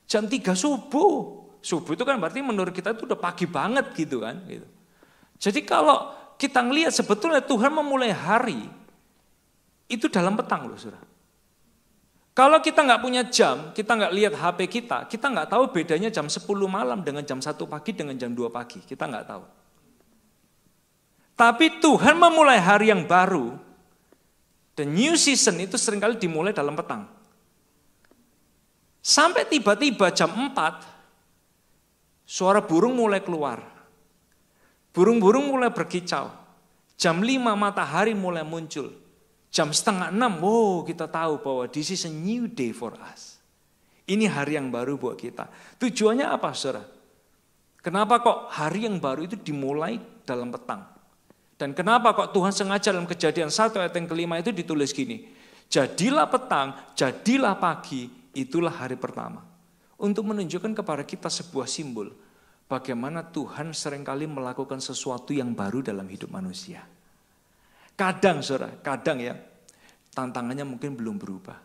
Jam 3 subuh itu kan berarti menurut kita itu udah pagi banget gitu kan. Gitu. Jadi kalau kita ngelihat sebetulnya Tuhan memulai hari itu dalam petang loh saudara. Kalau kita nggak punya jam, kita nggak lihat HP kita nggak tahu bedanya jam 10 malam dengan jam 1 pagi dengan jam 2 pagi, kita nggak tahu. Tapi Tuhan memulai hari yang baru, the new season itu seringkali dimulai dalam petang. Sampai tiba-tiba jam 4, suara burung mulai keluar. Burung-burung mulai berkicau. Jam 5 matahari mulai muncul. Jam 5:30, wow kita tahu bahwa this is a new day for us. Ini hari yang baru buat kita. Tujuannya apa saudara? Kenapa kok hari yang baru itu dimulai dalam petang? Dan kenapa kok Tuhan sengaja dalam Kejadian 1 ayat yang ke-5 itu ditulis gini. Jadilah petang, jadilah pagi, itulah hari pertama. Untuk menunjukkan kepada kita sebuah simbol. Bagaimana Tuhan seringkali melakukan sesuatu yang baru dalam hidup manusia. Kadang saudara, kadang ya, tantangannya mungkin belum berubah.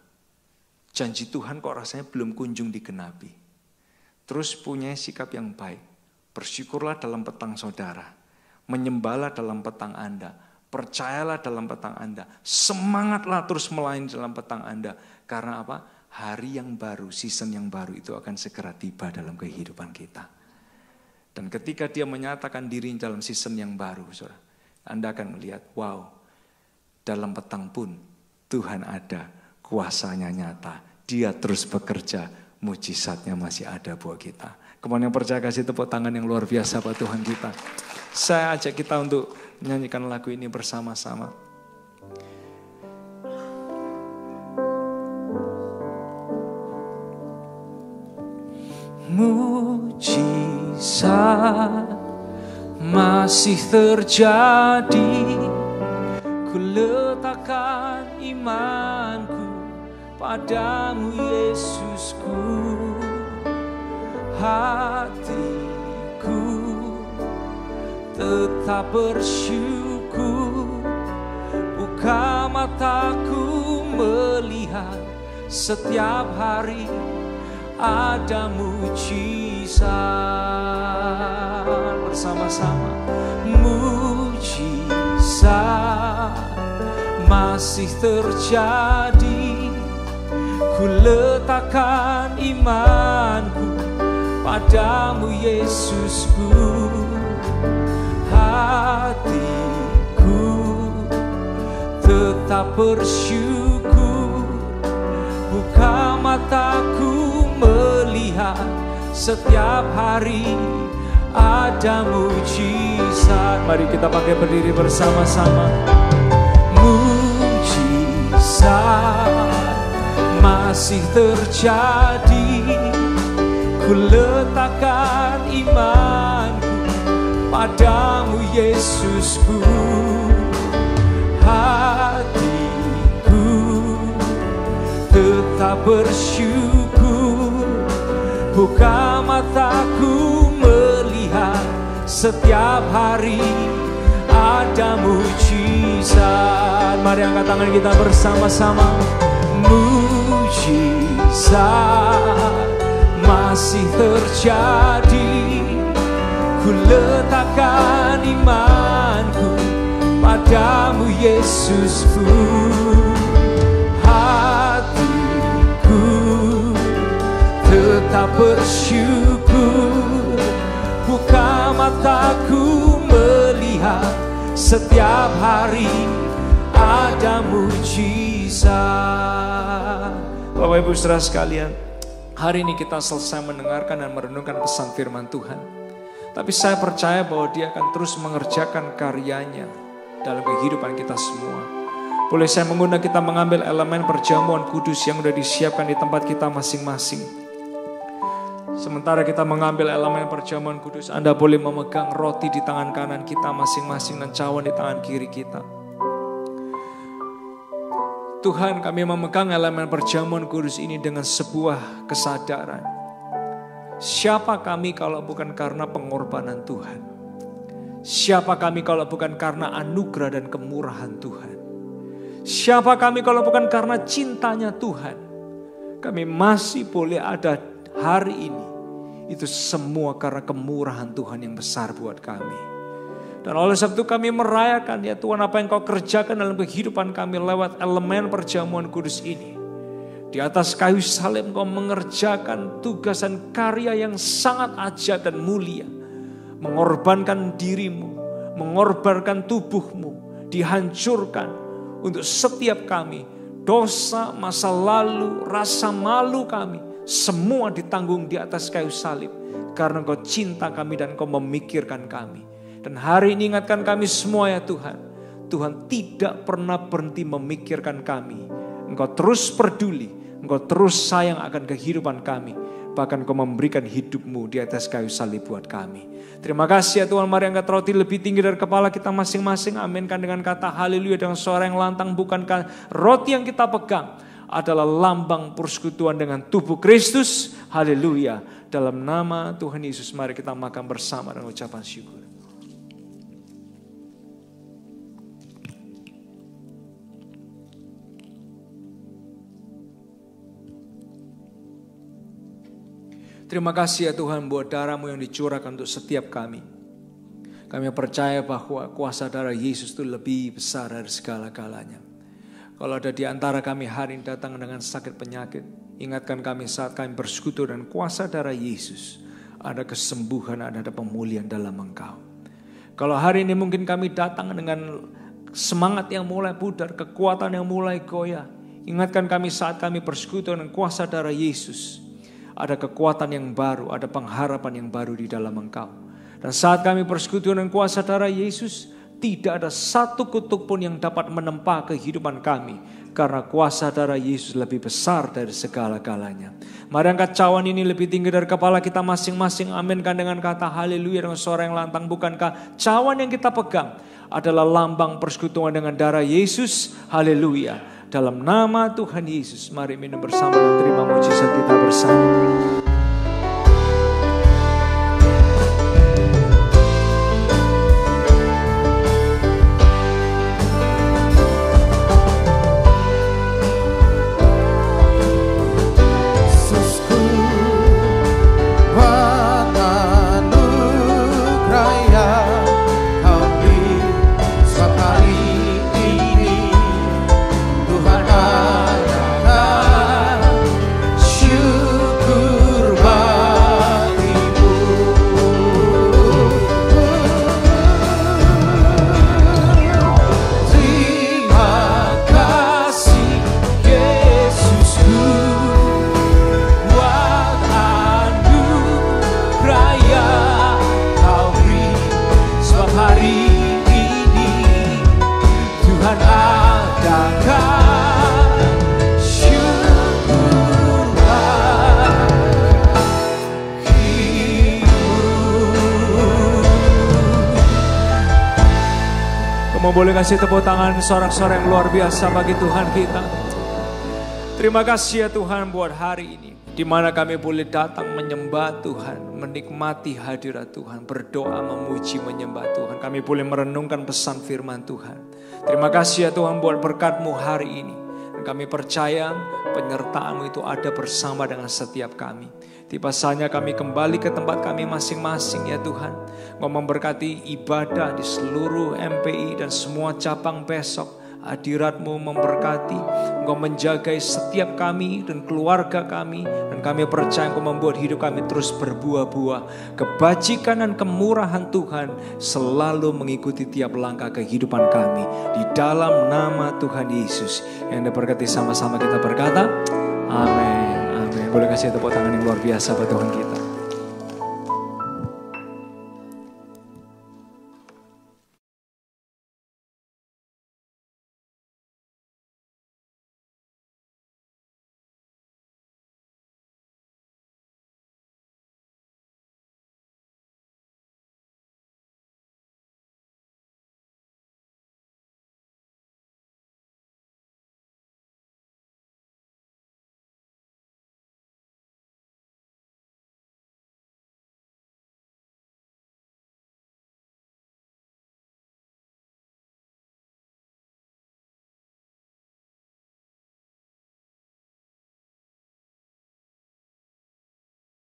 Janji Tuhan kok rasanya belum kunjung digenapi. Terus punya sikap yang baik. Bersyukurlah dalam petang saudara. Menyembahlah dalam petang Anda. Percayalah dalam petang Anda. Semangatlah terus melayani dalam petang Anda. Karena apa? Hari yang baru, season yang baru itu akan segera tiba dalam kehidupan kita. Dan ketika dia menyatakan diri dalam season yang baru, saudara, Anda akan melihat, wow, dalam petang pun Tuhan ada, kuasanya nyata. Dia terus bekerja, mujizatnya masih ada buat kita. Kemudian yang percaya kasih tepuk tangan yang luar biasa buat Tuhan kita. Saya ajak kita untuk menyanyikan lagu ini bersama-sama. Mujizat masih terjadi. Ku letakkan imanku padamu Yesusku. Hatiku tetap bersyukur. Buka mataku melihat setiap hari ada mujizat. Bersama-sama. Mujizat masih terjadi. Ku letakkan imanku padamu Yesusku. Hatiku tetap bersyukur. Buka mataku melihat setiap hari ada mujizat. Mari kita pakai berdiri bersama-sama. Mujizat masih terjadi. Ku letakkan imanku padamu Yesusku. Hatiku tetap bersyukur. Buka mataku melihat setiap hari ada mujizat. Mari angkat tangan kita bersama-sama. Mujizat masih terjadi. ku letakkan imanku padamu Yesusku. Hatiku tetap bersyukur, buka mataku melihat setiap hari ada mujizat. Bapak Ibu Saudara sekalian, hari ini kita selesai mendengarkan dan merenungkan pesan firman Tuhan. Tapi saya percaya bahwa Dia akan terus mengerjakan karyanya dalam kehidupan kita semua. Boleh saya mengundang kita mengambil elemen perjamuan kudus yang sudah disiapkan di tempat kita masing-masing. Sementara kita mengambil elemen perjamuan kudus, Anda boleh memegang roti di tangan kanan kita masing-masing dan cawan di tangan kiri kita. Tuhan, kami memegang elemen perjamuan kudus ini dengan sebuah kesadaran. Siapa kami kalau bukan karena pengorbanan Tuhan? Siapa kami kalau bukan karena anugerah dan kemurahan Tuhan? Siapa kami kalau bukan karena cintanya Tuhan? Kami masih boleh ada hari ini. Itu semua karena kemurahan Tuhan yang besar buat kami. Dan oleh sebab itu kami merayakan ya Tuhan apa yang Kau kerjakan dalam kehidupan kami lewat elemen perjamuan kudus ini. Di atas kayu salib Kau mengerjakan tugas dan karya yang sangat ajaib dan mulia. Mengorbankan dirimu, mengorbankan tubuhmu, dihancurkan untuk setiap kami. Dosa, masa lalu, rasa malu kami, semua ditanggung di atas kayu salib. Karena Kau cinta kami dan Kau memikirkan kami. Dan hari ini ingatkan kami semua ya Tuhan. Tuhan tidak pernah berhenti memikirkan kami. Engkau terus peduli. Engkau terus sayang akan kehidupan kami. Bahkan Kau memberikan hidupmu di atas kayu salib buat kami. Terima kasih ya Tuhan. Mari angkat roti lebih tinggi dari kepala kita masing-masing. Aminkan dengan kata haleluya dengan suara yang lantang. Bukankah roti yang kita pegang adalah lambang persekutuan dengan tubuh Kristus. Haleluya. Dalam nama Tuhan Yesus mari kita makan bersama dengan ucapan syukur. Terima kasih ya Tuhan buat darah-Mu yang dicurahkan untuk setiap kami. Kami percaya bahwa kuasa darah Yesus itu lebih besar dari segala-galanya. Kalau ada di antara kami hari ini datang dengan sakit penyakit, ingatkan kami saat kami bersekutu dan kuasa darah Yesus. Ada kesembuhan, ada pemulihan dalam Engkau. Kalau hari ini mungkin kami datang dengan semangat yang mulai pudar, kekuatan yang mulai goyah. Ingatkan kami saat kami bersekutu dengan kuasa darah Yesus. Ada kekuatan yang baru, ada pengharapan yang baru di dalam Engkau. Dan saat kami bersekutu dengan kuasa darah Yesus, tidak ada satu kutuk pun yang dapat menempa kehidupan kami. Karena kuasa darah Yesus lebih besar dari segala-galanya. Mari angkat cawan ini lebih tinggi dari kepala kita masing-masing. Aminkan dengan kata haleluya dengan suara yang lantang. Bukankah cawan yang kita pegang adalah lambang persekutuan dengan darah Yesus? Haleluya. Dalam nama Tuhan Yesus, mari minum bersama dan terima mujizat kita bersama. Boleh kasih tepuk tangan sorak-sorai yang luar biasa bagi Tuhan kita. Terima kasih ya Tuhan buat hari ini. Di mana kami boleh datang menyembah Tuhan, menikmati hadirat Tuhan, berdoa, memuji, menyembah Tuhan. Kami boleh merenungkan pesan firman Tuhan. Terima kasih ya Tuhan buat berkat-Mu hari ini. Dan kami percaya penyertaan-Mu itu ada bersama dengan setiap kami. Tiba saatnya kami kembali ke tempat kami masing-masing ya Tuhan. Engkau memberkati ibadah di seluruh MPI dan semua cabang besok. Hadirat-Mu memberkati, Engkau menjagai setiap kami dan keluarga kami. Dan kami percaya Engkau membuat hidup kami terus berbuah-buah. Kebajikan dan kemurahan Tuhan selalu mengikuti tiap langkah kehidupan kami. Di dalam nama Tuhan Yesus. Yang diberkati sama-sama kita berkata, amin. Amin. Boleh kasih tepuk tangan yang luar biasa buat Tuhan kita.